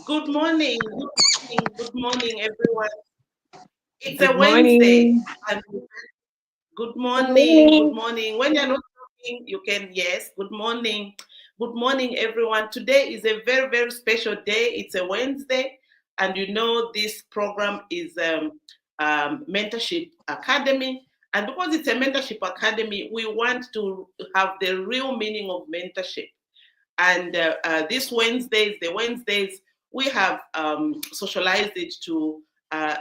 Good morning, good morning, everyone. It's a Good Wednesday, morning. and Good morning. good morning. When you're not talking, you can, yes, good morning, everyone. Today is a very, very special day. It's a Wednesday, and you know this program is Mentorship Academy. And because it's a mentorship academy, we want to have the real meaning of mentorship. And this Wednesdays, we have socialized it to a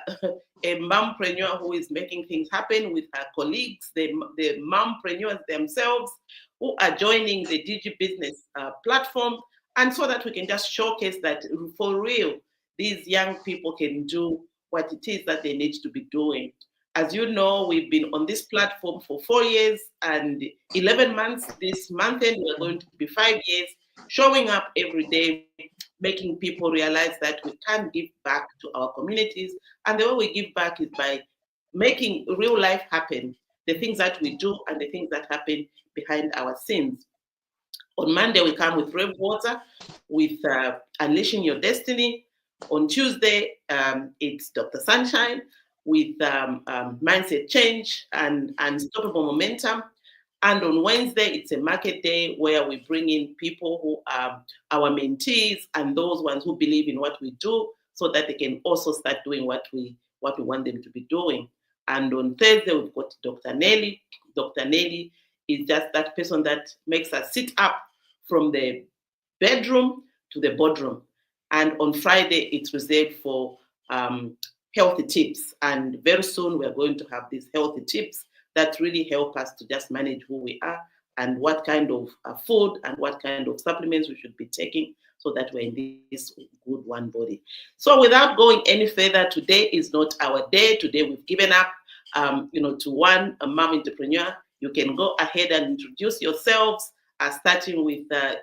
mompreneur who is making things happen with her colleagues, the mompreneurs themselves, who are joining the Digi Business platform, and so that we can just showcase that for real, these young people can do what it is that they need to be doing. As you know, we've been on this platform for 4 years and 11 months. This month end, we're going to be 5 years, showing up every day, making people realize that we can give back to our communities. And the way we give back is by making real life happen, the things that we do and the things that happen behind our scenes. On Monday, we come with Rev Water, with Unleashing Your Destiny. On Tuesday, it's Dr. Sunshine with Mindset Change and Unstoppable Momentum. And on Wednesday, it's a market day where we bring in people who are our mentees and those ones who believe in what we do so that they can also start doing what we want them to be doing. And on Thursday, we've got Dr. Nelly. Dr. Nelly is just that person that makes us sit up from the bedroom to the boardroom. And on Friday, it's reserved for healthy tips. And very soon, we're going to have these healthy tips that really help us to just manage who we are and what kind of food and what kind of supplements we should be taking so that we're in this good one body. So without going any further, today is not our day. Today we've given up, to one mom entrepreneur. You can go ahead and introduce yourselves, starting with the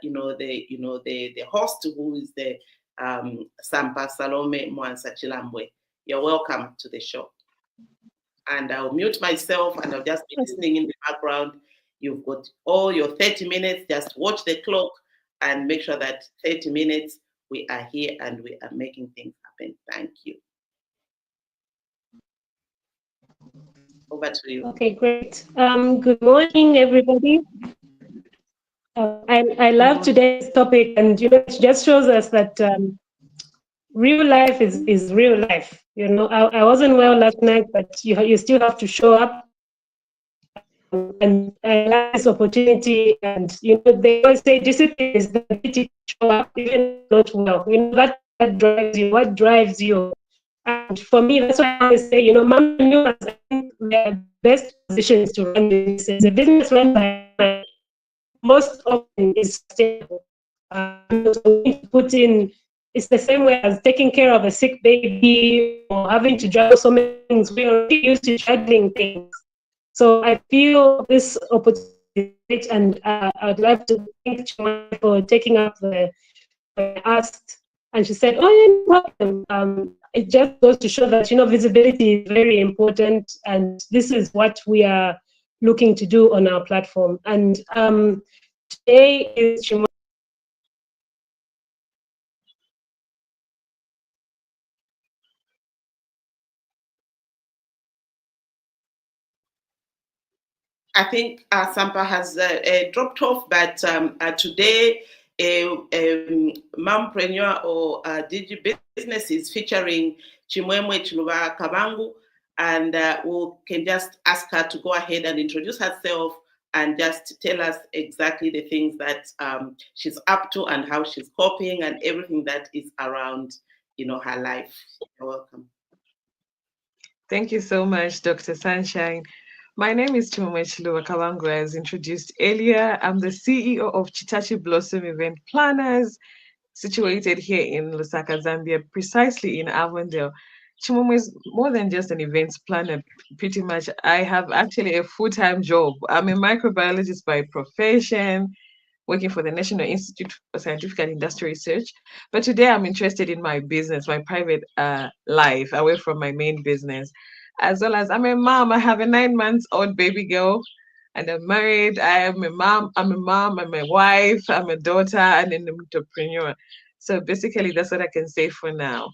host, who is the Sampa Salome Mwansa Chilambwe. You're welcome to the show. And I'll mute myself and I'll just be listening in the background. You've got all your 30 minutes. Just watch the clock and make sure that 30 minutes we are here and we are making things happen. Thank you. Over to you. Okay, great. Good morning, everybody. I love today's topic, and it just shows us that real life is real life. I wasn't well last night, but you still have to show up. And I like this opportunity. And they always say discipline is the ability to show up even not well. That drives you. What drives you? And for me, that's why I always say, mompreneurs, I think they're best positions to run businesses. The business run by most often is sustainable. So we need to put in. It's the same way as taking care of a sick baby or having to juggle so many things. We're already used to juggling things. So I feel this opportunity, and I'd like to thank Chima for taking up the asked, and she said, "Oh, yeah, no problem." It just goes to show that visibility is very important, and this is what we are looking to do on our platform. And today is Chima. I think Sampa has dropped off, but today, mompreneur or Digi Business is featuring Chimwemwe Chiluba Kabangu, and we can just ask her to go ahead and introduce herself and just tell us exactly the things that she's up to and how she's coping and everything that is around, her life. You're welcome. Thank you so much, Dr. Sunshine. My name is Chimamechilo Kawangu, as introduced earlier. I'm the CEO of Chitachi Blossom Event Planners, situated here in Lusaka, Zambia, precisely in Avondale. Chimamo is more than just an events planner, pretty much. I have actually a full-time job. I'm a microbiologist by profession, working for the National Institute for Scientific and Industrial Research. But today I'm interested in my business, my private life, away from my main business. As well as I'm a mom. I have a 9-month-old baby girl, and I'm married. I'm a mom, I'm a wife, I'm a daughter, and an entrepreneur. So basically, that's what I can say for now.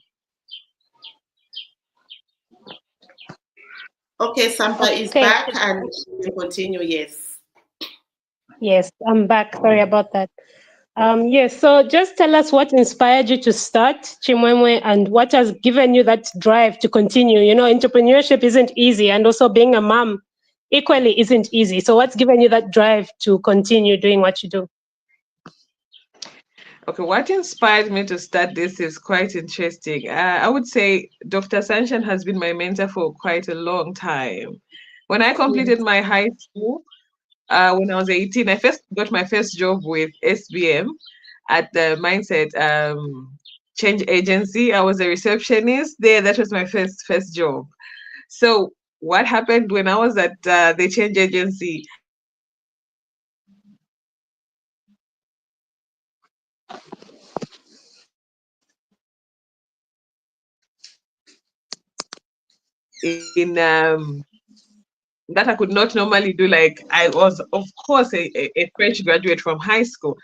Okay, Sampa is Okay. back and we can continue. Yes. Yes, I'm back. Sorry about that. Yes, so just tell us what inspired you to start Chimwemwe and what has given you that drive to continue. You know, entrepreneurship isn't easy, and also being a mom equally isn't easy. So, what's given you that drive to continue doing what you do? Okay, what inspired me to start this is quite interesting. I would say Dr. Sanshan has been my mentor for quite a long time. When I completed Yes. my high school, when I was 18, I first got my first job with SBM at the Mindset Change Agency. I was a receptionist there. That was my first job. So what happened when I was at the Change Agency? In that I could not normally do. Like I was, of course, a fresh graduate from high school.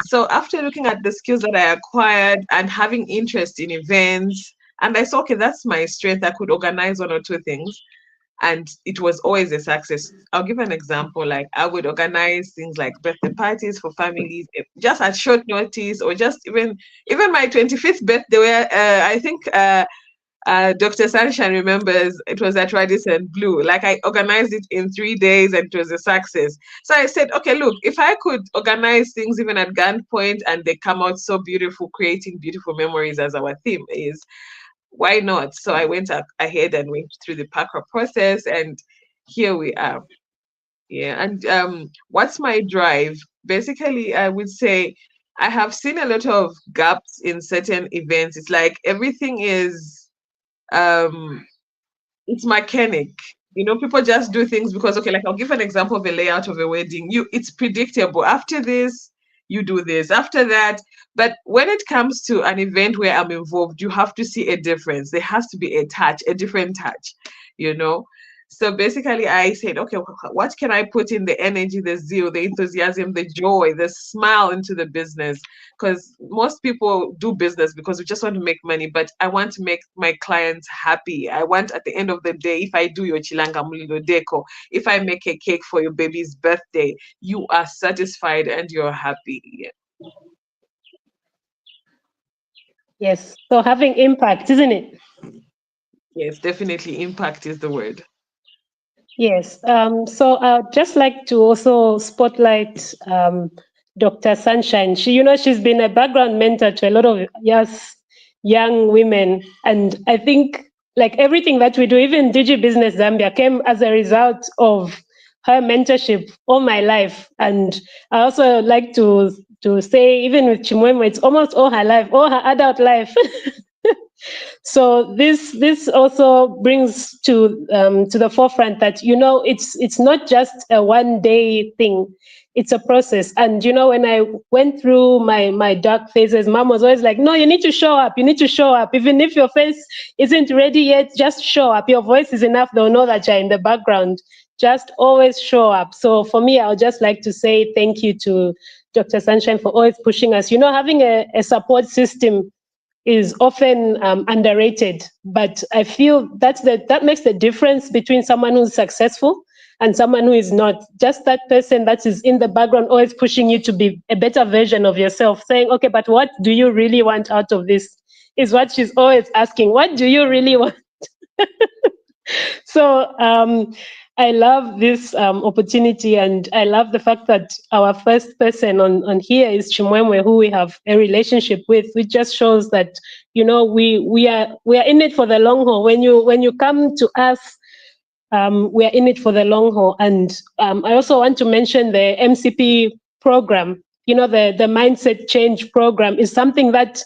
So after looking at the skills that I acquired and having interest in events, and I saw, okay, that's my strength. I could organize one or two things. And it was always a success. I'll give an example. Like I would organize things like birthday parties for families, just at short notice, or just even my 25th birthday, where I think Dr. Sunshine remembers it was at Radisson Blue. Like I organized it in 3 days and it was a success. So I said, okay, look, if I could organize things even at gunpoint and they come out so beautiful, creating beautiful memories as our theme is, why not? So I went ahead and went through the PACRA process and here we are. Yeah. And what's my drive? Basically, I would say I have seen a lot of gaps in certain events. It's like everything is um it's mechanic. You know, people just do things because, okay, like I'll give an example of a layout of a wedding. It's predictable. After this, you do this. After that, but when it comes to an event where I'm involved, you have to see a difference. There has to be a touch, a different touch, you know. So basically, I said, okay, what can I put in the energy, the zeal, the enthusiasm, the joy, the smile into the business? Because most people do business because we just want to make money, but I want to make my clients happy. I want at the end of the day, if I do your chilanga mulilo deco, if I make a cake for your baby's birthday, you are satisfied and you're happy. Yeah. Yes. So, having impact, isn't it? Yes, definitely. Impact is the word. Yes. So I'd just like to also spotlight Dr. Sunshine. She's been a background mentor to a lot of young women. And I think like everything that we do, even Digi Business Zambia came as a result of her mentorship all my life. And I also like to say, even with Chimwemwe, it's almost all her life, all her adult life. So this also brings to the forefront that it's not just a one day thing, it's a process. And when I went through my dark phases, mom was always like, no, you need to show up, even if your face isn't ready yet, just show up. Your voice is enough, they'll know that you're in the background. Just always show up. So for me, I would just like to say thank you to Dr. Sunshine for always pushing us. Having a support system is often underrated, but I feel that makes the difference between someone who's successful and someone who is not. Just that person that is in the background, always pushing you to be a better version of yourself, saying, okay, but what do you really want out of this? Is what she's always asking. What do you really want? So I love this opportunity, and I love the fact that our first person on here is Chimwemwe, who we have a relationship with, which just shows that we are in it for the long haul. When you come to us, we are in it for the long haul. And I also want to mention the MCP program. The mindset change program is something that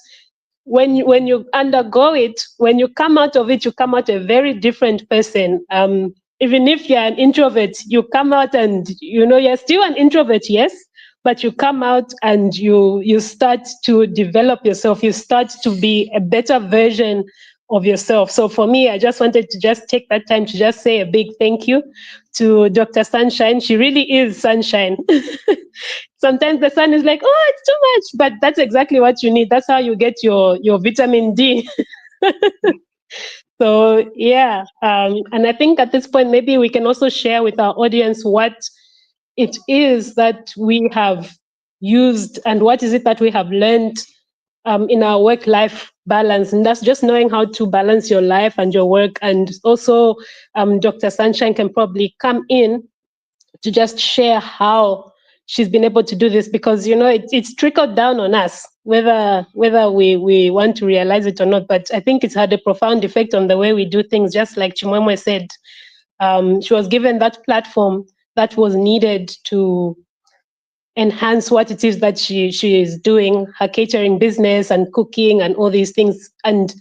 when you undergo it, when you come out of it, you come out a very different person. Even if you're an introvert, you come out and you're still an introvert, yes, but you come out and you start to develop yourself. You start to be a better version of yourself. So for me, I just wanted to just take that time to just say a big thank you to Dr. Sunshine. She really is sunshine. Sometimes the sun is like, oh, it's too much, but that's exactly what you need. That's how you get your vitamin D. So yeah, and I think at this point maybe we can also share with our audience what it is that we have used and what is it that we have learned in our work-life balance, and that's just knowing how to balance your life and your work. And also, Dr. Sunshine can probably come in to just share how she's been able to do this, because it's trickled down on us, whether we want to realize it or not. But I think it's had a profound effect on the way we do things. Just like Chimwemwe said, she was given that platform that was needed to enhance what it is that she is doing, her catering business and cooking and all these things, and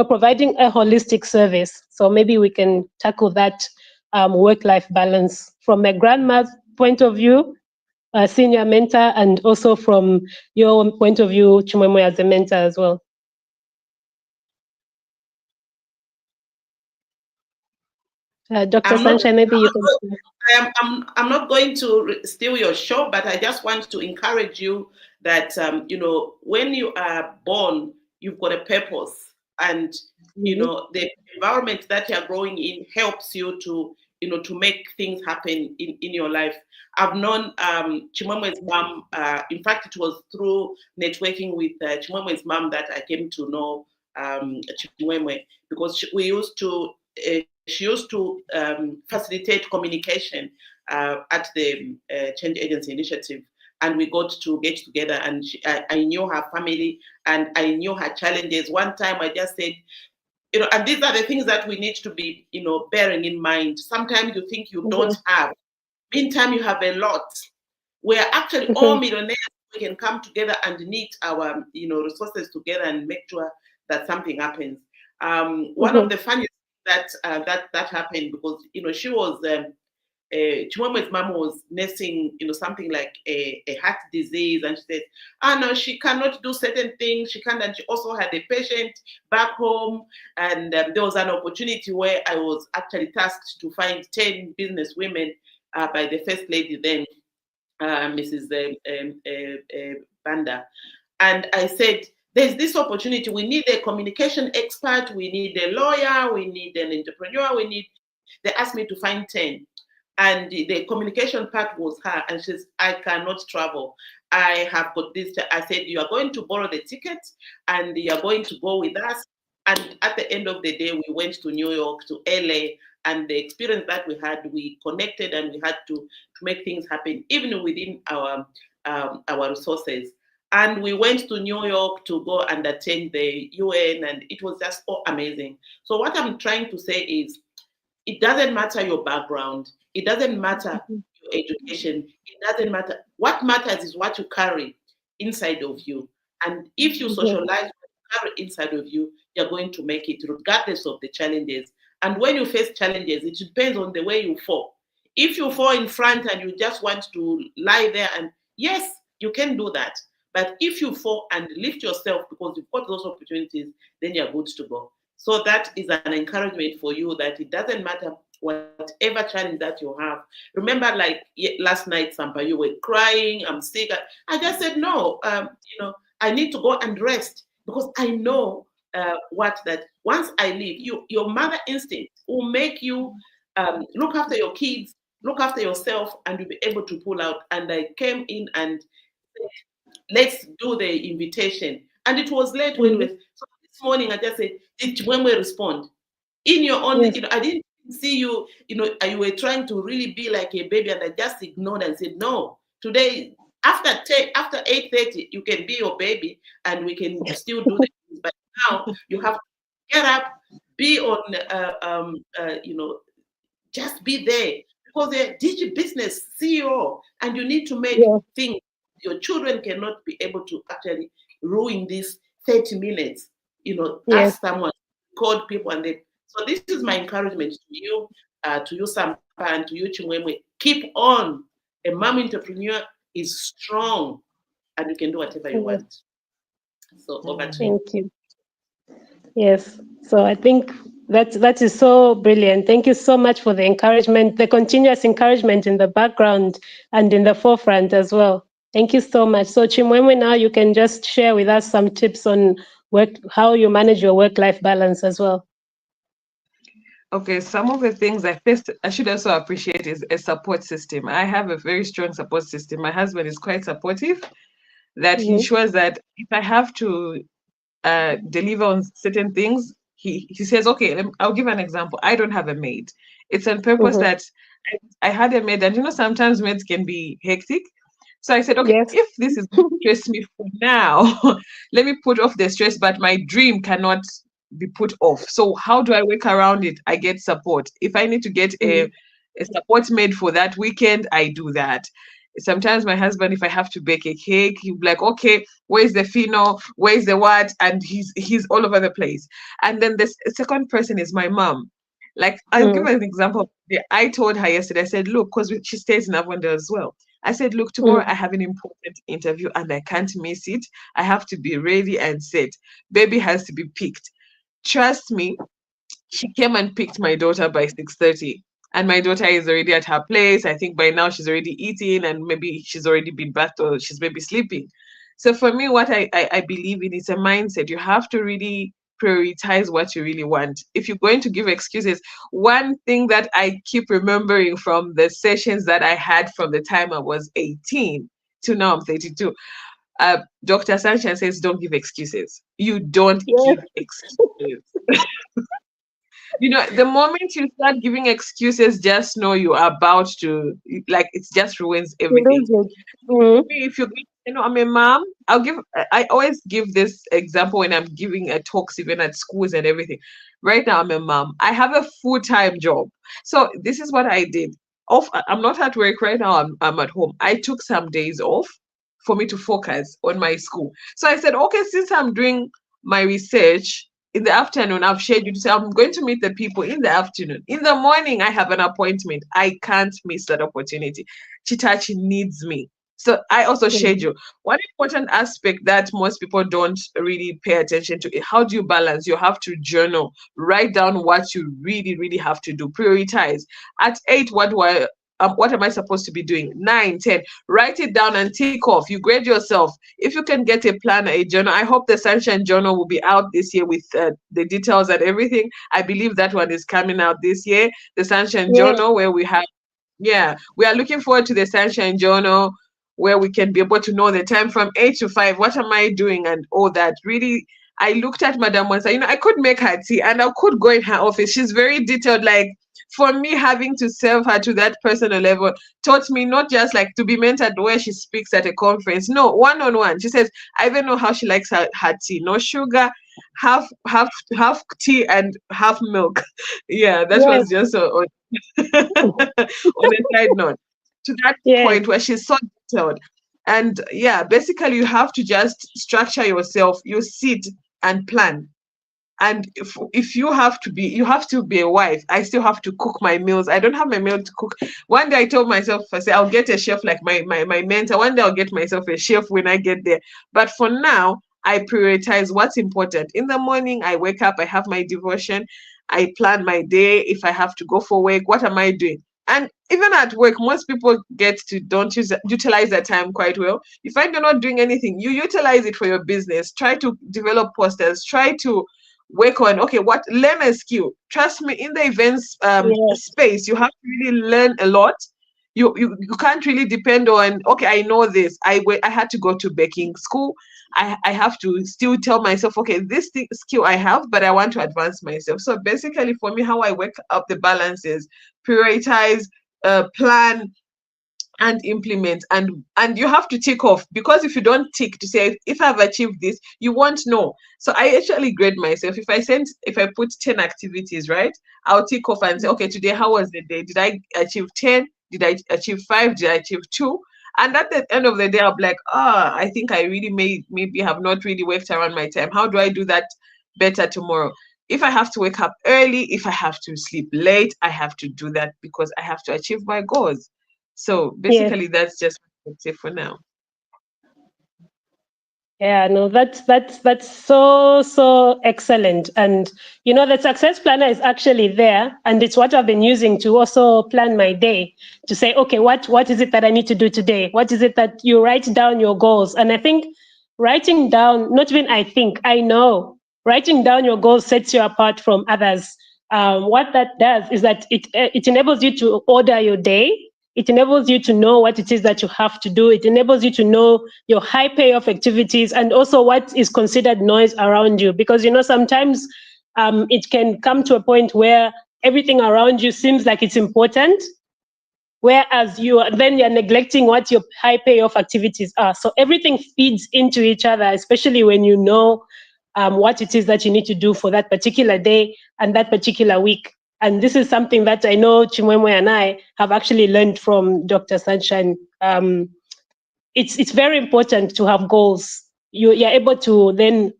providing a holistic service. So maybe we can tackle that work-life balance from a grandma's point of view, a senior mentor, and also from your point of view, Chimwemwe, as a mentor as well. Dr. I'm not. Sunshine, maybe you can. I'm not going to steal your show, but I just want to encourage you that when you are born, you've got a purpose, and the environment that you're growing in helps you to to make things happen in your life. I've known Chimwemwe's mom. In fact, it was through networking with Chimwemwe's mom that I came to know Chimwemwe, because she used to facilitate communication at the Change Agency Initiative, and we got to get together. And I knew her family, and I knew her challenges. One time, I just said, and these are the things that we need to be, bearing in mind. Sometimes you think you don't have, meantime you have a lot. We're actually all millionaires. We can come together and knit our, resources together and make sure that something happens. One of the funniest that happened, because she was Chimwemwe's mom was nursing something like a heart disease, and she said, no, she cannot do certain things, she can't. And she also had a patient back home, and there was an opportunity where I was actually tasked to find 10 business women by the first lady then, Mrs. Banda. And I said, there's this opportunity. We need a communication expert. We need a lawyer. We need an entrepreneur. They asked me to find 10. And the communication part was her. And she says, I cannot travel. I have got this. I said, you are going to borrow the ticket and you are going to go with us. And at the end of the day, we went to New York, to LA. And the experience that we had, we connected, and we had to make things happen, even within our resources. And we went to New York to go and attend the UN, and it was just amazing. So what I'm trying to say is, it doesn't matter your background, it doesn't matter your education, it doesn't matter. What matters is what you carry inside of you. And if you socialize what you carry inside of you, you're going to make it regardless of the challenges. And when you face challenges, it depends on the way you fall. If you fall in front and you just want to lie there, and yes, you can do that. But if you fall and lift yourself because you've got those opportunities, then you're good to go. So that is an encouragement for you, that it doesn't matter whatever challenge that you have. Remember, like last night, Sampa, you were crying, I'm sick. I just said, no, I need to go and rest, because I know what that once I leave, your mother instinct will make you look after your kids, look after yourself, and you'll be able to pull out. And I came in and said, let's do the invitation. And it was late when so this morning I just said, when we respond in your own, I didn't see you, you were trying to really be like a baby, and I just ignored and said, no, today after 8:30, you can be your baby and we can still do things. But now you have to get up, be on, just be there, because they're digital business CEO, and you need to make things. Your children cannot be able to actually ruin these 30 minutes. Ask someone, call people, and they. So this is my encouragement to you, Sampa, and to you, Chimwemwe. Keep on. A mom entrepreneur is strong, and you can do whatever you want. So over to you. Thank you. Yes. So I think that is so brilliant. Thank you so much for the encouragement, the continuous encouragement in the background and in the forefront as well. Thank you so much. So Chimwemwe, now you can just share with us some tips on work, how you manage your work-life balance as well. Okay, some of the things I should also appreciate is a support system. I have a very strong support system. My husband is quite supportive, that he Mm-hmm. ensures that if I have to deliver on certain things, he says, okay, I'll give an example. I don't have a maid. It's on purpose Mm-hmm. that I had a maid, and sometimes maids can be hectic. So I said, okay, Yes. if this is going to stress me for now, let me put off the stress, but my dream cannot be put off. So how do I work around it? I get support. If I need to get Mm-hmm. a support made for that weekend, I do that. Sometimes my husband, if I have to bake a cake, he'll be like, okay, where's the fino? Where's the what? And he's all over the place. And then the second person is my mom. Like, I'll give Mm-hmm. an example. I told her yesterday, I said, look, because she stays in Avondale as well. I said, look, tomorrow I Mm-hmm. have an important interview and I can't miss it. I have to be ready and set. Baby has to be picked. Trust me, she came and picked my daughter by 6:30, and my daughter is already at her place. I think by now she's already eating, and maybe she's already been bathed, or she's maybe sleeping. So for me, what I believe in is a mindset. You have to really prioritize what you really want. If you're going to give excuses, one thing that I keep remembering from the sessions that I had from the time I was 18 to now I'm 32, Dr. Sunshine says, don't give excuses. You don't Yes. give excuses. The moment you start giving excuses, just know you are about to, like, it just ruins You everything. lose it. For Mm-hmm. me, if you're going, I'm a mom. I always give this example when I'm giving a talks, even at schools and everything. Right now, I'm a mom. I have a full-time job. So this is what I did. I'm not at work right now. I'm at home. I took some days off for me to focus on my school. So I said, okay, since I'm doing my research in the afternoon, I've scheduled to say I'm going to meet the people in the afternoon. In the morning, I have an appointment. I can't miss that opportunity. Chitachi needs me. So I also Mm-hmm. schedule. One important aspect that most people don't really pay attention to is how do you balance? You have to journal, write down what you really, really have to do, prioritize. At 8, what am I supposed to be doing? 9, 10. Write it down and tick off. You grade yourself. If you can get a planner, a journal, I hope the Sunshine Journal will be out this year with the details and everything. I believe that one is coming out this year. The Sunshine Yes. Journal, where we have, yeah, we are looking forward to the Sunshine Journal where we can be able to know the time from 8 to 5. What am I doing and all that? Really, I looked at Madam once. I could make her tea and I could go in her office. She's very detailed. Like, for me, having to serve her to that personal level taught me not just like to be mentored where she speaks at a conference. No, one on one. She says, I even know how she likes her tea. No sugar, half tea and half milk. Yeah, that Yes. was just on a side note, to that Yes. point where she's so detailed. And yeah, basically, you have to just structure yourself. You sit and plan. And if you have to be a wife. I still have to cook my meals. I don't have my meal to cook. One day I told myself, I said, I'll get a chef like my mentor. One day I'll get myself a chef when I get there. But for now, I prioritize what's important. In the morning, I wake up, I have my devotion, I plan my day. If I have to go for work, what am I doing? And even at work, most people don't utilize their time quite well. You find you're not doing anything, you utilize it for your business. Try to develop posters. Try to work on, okay, what, learn a skill. Trust me, in the events Yes. space, you have to really learn a lot. You can't really depend on, okay, I know this. I had to go to baking school. I have to still tell myself, okay, skill I have, but I want to advance myself. So basically, for me, how I work up the balance is prioritize, plan, and implement. And you have to tick off, because if you don't tick to say, if I've achieved this, you won't know. So I actually grade myself. If I put 10 activities, right, I'll tick off and say, okay, today, how was the day? Did I achieve 10? Did I achieve 5? Did I achieve 2? And at the end of the day, I'll be like, I think I really maybe have not really worked around my time. How do I do that better tomorrow? If I have to wake up early, if I have to sleep late, I have to do that because I have to achieve my goals. So Yes. basically, that's just what I would say for now. Yeah, no, that's so excellent. And the success planner is actually there, and it's what I've been using to also plan my day. To say, okay, what is it that I need to do today? What is it that you write down your goals? And I think writing down, not even I think, I know, writing down your goals sets you apart from others. What that does is that it enables you to order your day. It enables you to know what it is that you have to do. It enables you to know your high payoff activities and also what is considered noise around you. Because, sometimes it can come to a point where everything around you seems like it's important, whereas you're neglecting what your high payoff activities are. So everything feeds into each other, especially when you know what it is that you need to do for that particular day and that particular week. And this is something that I know Chimwemwe and I have actually learned from Dr. Sunshine. It's very important to have goals. You're able to then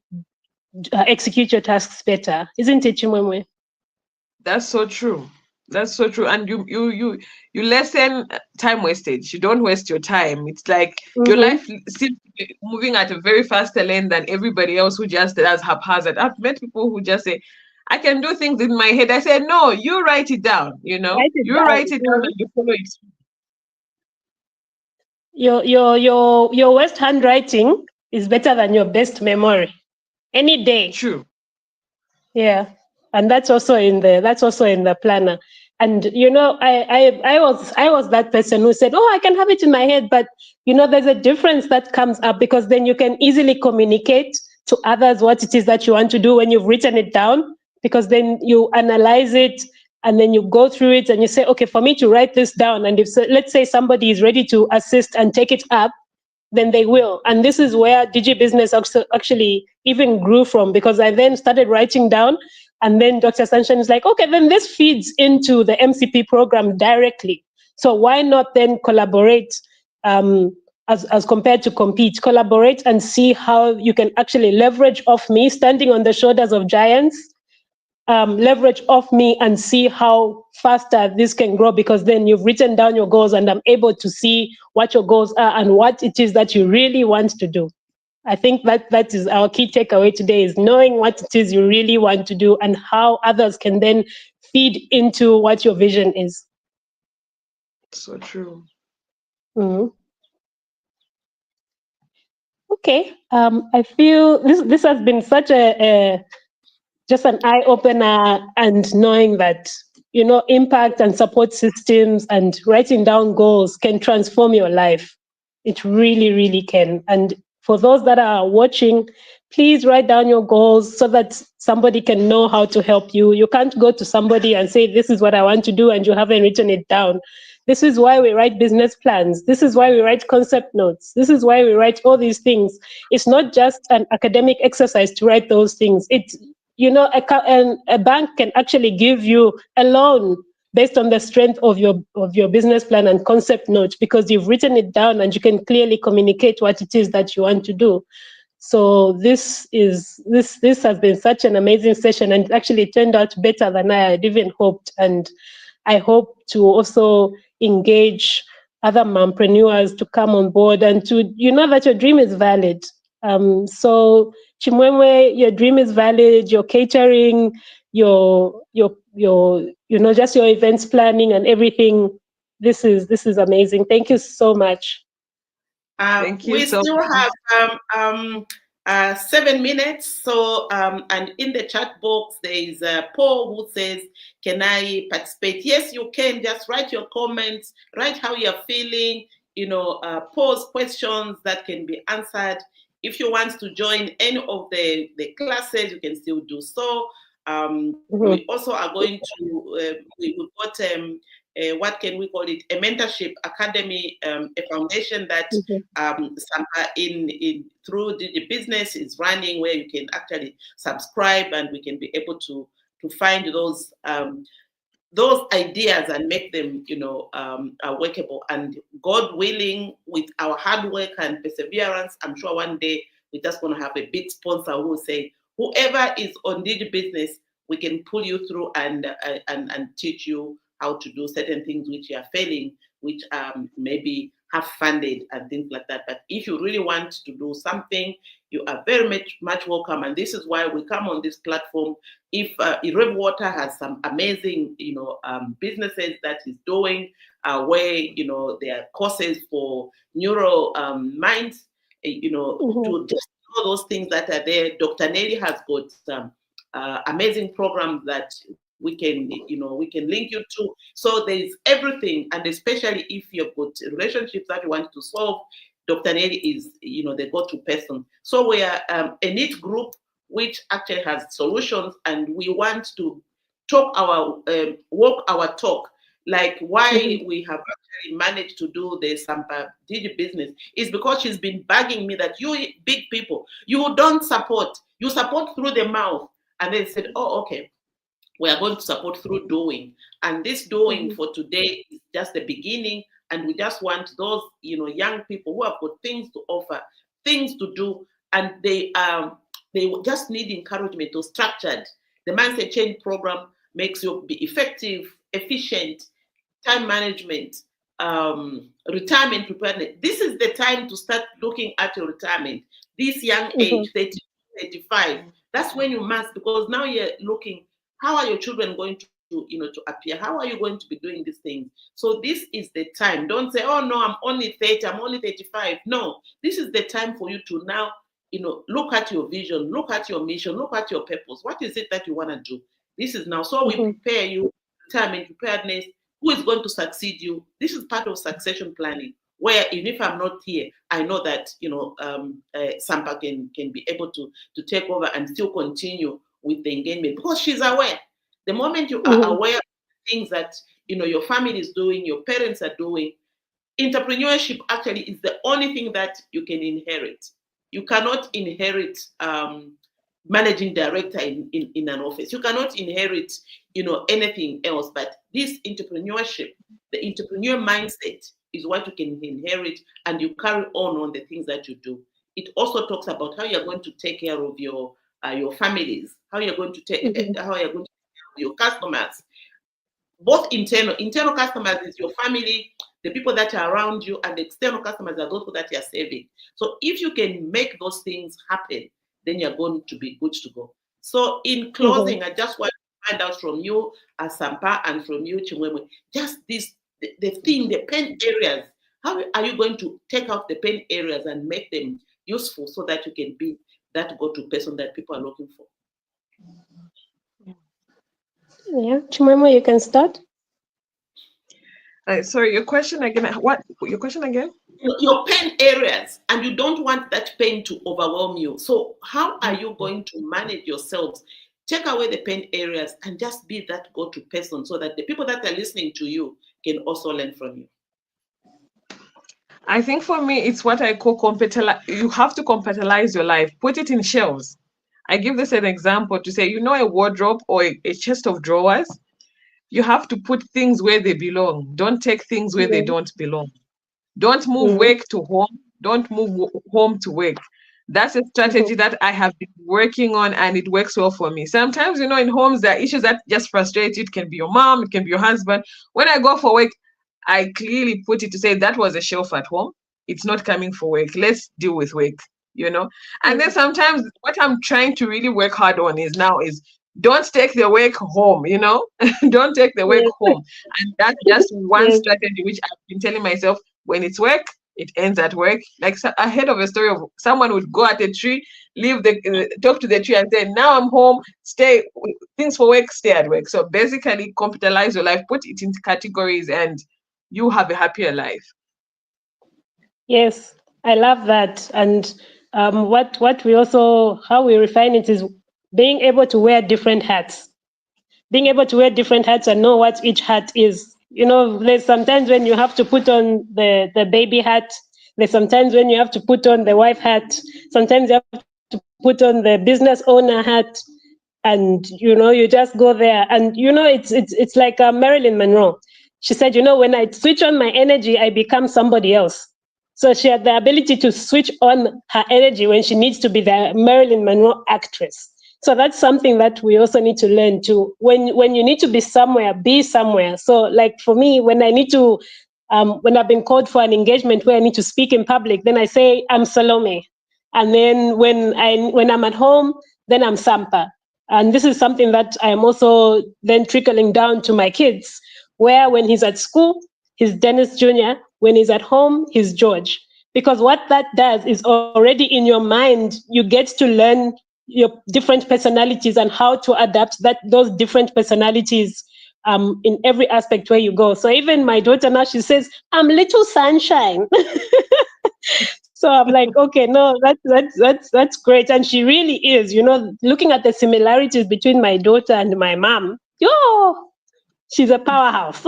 execute your tasks better, isn't it, Chimwemwe? That's so true. That's so true. And you lessen time wastage. You don't waste your time. It's like your Mm-hmm. life seems to be moving at a very faster lane than everybody else who just does haphazard. I've met people who just say, I can do things in my head. I said, no, you write it down, Write it You down. write it down Mhm. and you follow it. Your worst handwriting is better than your best memory any day. True. Yeah, and that's also in the planner. And I was that person who said, "Oh, I can have it in my head," but there's a difference that comes up because then you can easily communicate to others what it is that you want to do when you've written it down, because then you analyze it and then you go through it and you say, "Okay, for me to write this down, and if let's say somebody is ready to assist and take it up, then they will." And this is where DigiBusiness actually even grew from, because I then started writing down, and then Dr. Sunshine is like, okay, then this feeds into the MCP program directly. So why not then collaborate, as compared to compete? Collaborate and see how you can actually leverage off me standing on the shoulders of giants, leverage off me and see how faster this can grow, because then you've written down your goals and I'm able to see what your goals are and what it is that you really want to do. I think that is our key takeaway today, is knowing what it is you really want to do and how others can then feed into what your vision is. So true. Mhm. Okay. I feel this has been such a just an eye opener, and knowing that impact and support systems and writing down goals can transform your life. It really really can. And for those that are watching, please write down your goals so that somebody can know how to help you. You can't go to somebody and say, this is what I want to do, and you haven't written it down. This is why we write business plans. This is why we write concept notes. This is why we write all these things. It's not just an academic exercise to write those things. It's a bank can actually give you a loan based on the strength of your business plan and concept note, because you've written it down and you can clearly communicate what it is that you want to do. So this has been such an amazing session, and actually it turned out better than I had even hoped. And I hope to also engage other mompreneurs to come on board and to that your dream is valid. So Chimwemwe, your dream is valid. Your catering, your just your events planning and everything. This is amazing. Thank you so much. Thank you We so still much. have 7 minutes. So, and in the chat box, there is Paul who says, can I participate? Yes, you can. Just write your comments, write how you're feeling, pose questions that can be answered. If you want to join any of the classes, you can still do so. We Mhm. also are going to, we've got what can we call it? A mentorship academy, a foundation that Mhm. in through the business is running, where you can actually subscribe and we can be able to find those ideas and make them workable. And God willing, with our hard work and perseverance, I'm sure one day we're just going to have a big sponsor who will say, whoever is on Digi Business, we can pull you through and teach you how to do certain things which you are failing which maybe have funded and things like that. But if you really want to do something, you are very much welcome. And this is why we come on this platform. If Ireb Water has some amazing, businesses that is doing, where there are courses for neuro minds, to just all those things that are there. Dr. Nelly has got some amazing programs that we can link you to. So there is everything, and especially if you've got relationships that you want to solve, Dr. Nelly is the go-to person. So we are a neat group which actually has solutions, and we want to walk our talk. Like why we have actually managed to do the Sampa Digi business is because she's been bugging me that you big people, you don't support, you support through the mouth. And they said, oh, okay, we are going to support through doing. And this doing for today is just the beginning. And we just want those, young people who have got things to offer, things to do, and they just need encouragement or structured. The mindset change program makes you be effective, efficient, time management, retirement preparedness. This is the time to start looking at your retirement. This young age, 30, 35, that's when you must, because now you're looking, how are your children going to appear? How are you going to be doing these things? So this is the time. Don't say, oh no, I'm only 30, I'm only 35. No, this is the time for you to now, look at your vision, look at your mission, look at your purpose. What is it that you want to do? This is now. So we prepare you, retirement preparedness, who is going to succeed you. This is part of succession planning, where even if I'm not here, I know that Sampa can be able to take over and still continue with the engagement, because she's aware. The moment you are aware of things that your family is doing, your parents are doing, entrepreneurship actually is the only thing that you can inherit. You cannot inherit managing director in an office. You cannot inherit anything else. But this entrepreneurship, the entrepreneur mindset, is what you can inherit, and you carry on the things that you do. It also talks about how you're going to take care of your families, how you're going to take care of your customers, both internal customers is your family, the people that are around you, and the external customers are those people that you're serving. So if you can make those things happen, then you're going to be good to go. So in closing, I just want to find out from you, Sampa, and from you, Chimwemwe, just this, the thing, the pain areas. How are you going to take out the pain areas and make them useful so that you can be that go-to person that people are looking for? Yeah, Chimwemwe, you can start. Sorry, your question again. What? Your question again? Your pain areas, and you don't want that pain to overwhelm you. So how are you going to manage yourselves? Take away the pain areas and just be that go-to person so that the people that are listening to you can also learn from you. I think for me, it's what I call you have to compartmentalize your life. Put it in shelves. I give this an example to say, a wardrobe or a chest of drawers. You have to put things where they belong. Don't take things where they don't belong. Don't move work to home. Don't move home to work. That's a strategy that I have been working on, and it works well for me. Sometimes, in homes, there are issues that just frustrate you. It can be your mom, it can be your husband. When I go for work, I clearly put it to say that was a shelf at home. It's not coming for work. Let's deal with work, And then sometimes what I'm trying to really work hard on is don't take the work home, don't take the work home. And that's just one strategy which I've been telling myself, when it's work, it ends at work. Like I heard of a story of someone would go at a tree, talk to the tree and say, now I'm home, stay, things for work, stay at work. So basically compartmentalize your life, put it into categories, and you have a happier life. Yes, I love that. And what we also, how we refine it is being able to wear different hats. Being able to wear different hats and know what each hat is. There's sometimes when you have to put on the baby hat. There's sometimes when you have to put on the wife hat. Sometimes you have to put on the business owner hat. And, you just go there. And, it's like Marilyn Monroe. She said, when I switch on my energy, I become somebody else. So she had the ability to switch on her energy when she needs to be the Marilyn Monroe actress. So that's something that we also need to learn too. When you need to be somewhere, be somewhere. So like for me, when I need to when I've been called for an engagement where I need to speak in public, then I say I'm Salome. And then when I'm at home, then I'm Sampa. And this is something that I am also then trickling down to my kids, where when he's at school, he's Dennis Jr., when he's at home, he's George. Because what that does is already in your mind, you get to learn your different personalities and how to adapt those different personalities in every aspect where you go. So even my daughter now, she says, I'm little sunshine. So I'm like, okay, no, that's great. And she really is, looking at the similarities between my daughter and my mom, she's a powerhouse.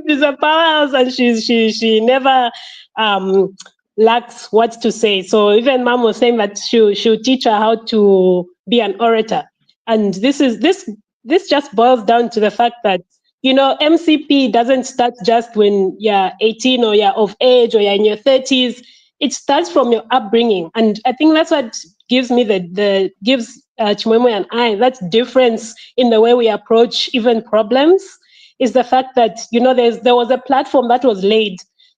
She's a powerhouse, and she never lacks what to say. So even mom was saying that she'll teach her how to be an orator. And this just boils down to the fact that MCP doesn't start just when you're 18 or you're of age or you're in your 30s. It starts from your upbringing, and I think that's what gives me gives Chimwemwe and I that difference in the way we approach even problems, is the fact that there was a platform that was laid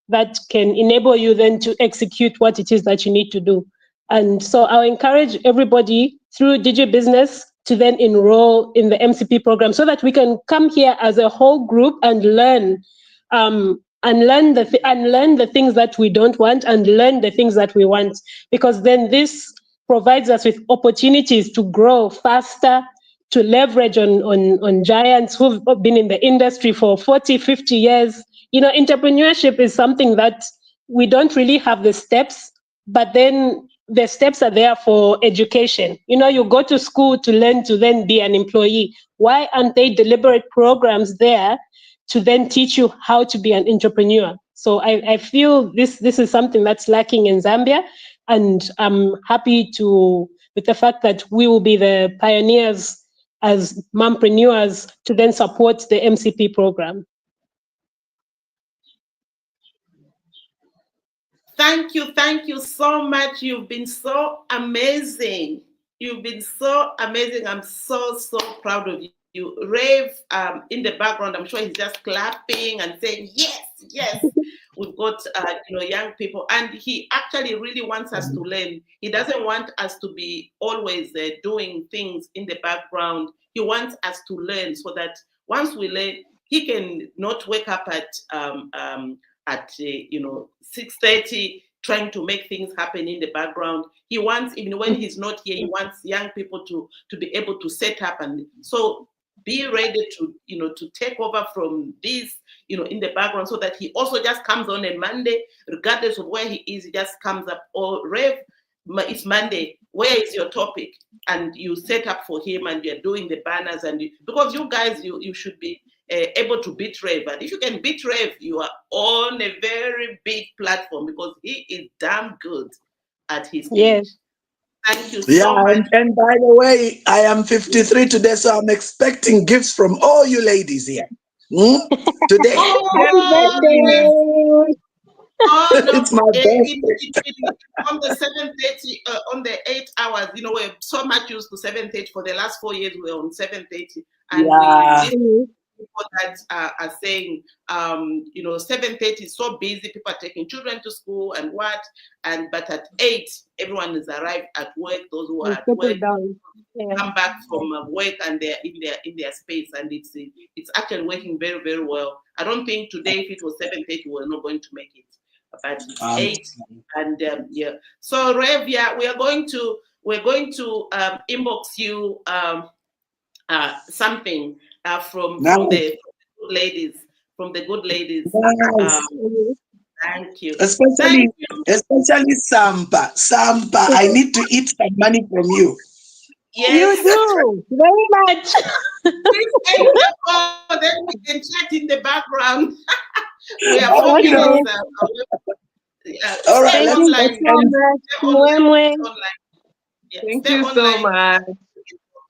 that can enable you then to execute what it is that you need to do. And so I'll encourage everybody through DigiBusiness to then enroll in the MCP program so that we can come here as a whole group and learn the things that we don't want and learn the things that we want, because then this provides us with opportunities to grow faster, to leverage on giants who've been in the industry for 40, 50 years. Entrepreneurship is something that we don't really have the steps, but then the steps are there for education. You go to school to learn to then be an employee. Why aren't they deliberate programs there to then teach you how to be an entrepreneur? So I feel this is something that's lacking in Zambia, and I'm happy with the fact that we will be the pioneers as mompreneurs to then support the MCP program. Thank you so much. You've been so amazing. I'm so proud of you. Rave in the background, I'm sure he's just clapping and saying, yes. We've got young people, and he actually really wants us to learn. He doesn't want us to be always doing things in the background. He wants us to learn, so that once we learn, he can not wake up at 6:30 trying to make things happen in the background. He wants, even when he's not here, he wants young people to be able to set up, and so be ready to take over from this in the background, so that he also just comes on a Monday, regardless of where he is. He just comes up, Rev, it's Monday, where is your topic? And you set up for him, and you're doing the banners, and because you guys, you should be able to beat Rev. And if you can beat Rev, you are on a very big platform, because he is damn good at his age. Thank you so much. And by the way, I am 53 today, so I'm expecting gifts from all you ladies here. Today. It's my birthday. On the 7:30, on the 8 hours, we're so much used to 7:30. For the last 4 years, we're on 7:30. And people that are saying, 7:30 is so busy, people are taking children to school and but at 8, everyone is arrived at work. Those who are at work come back from work, and they're in their space, and it's actually working very, very well. I don't think today, if it was 7:30, we're not going to make it, but it's 8, and So Rev, we're going to inbox you something from the good ladies. Nice. Thank you. Especially Sampa. I need to eat some money from you. Yes. You do very much. Then we can chat in the background. We are 4 minutes. All right. Thank you so much. Thank you so much.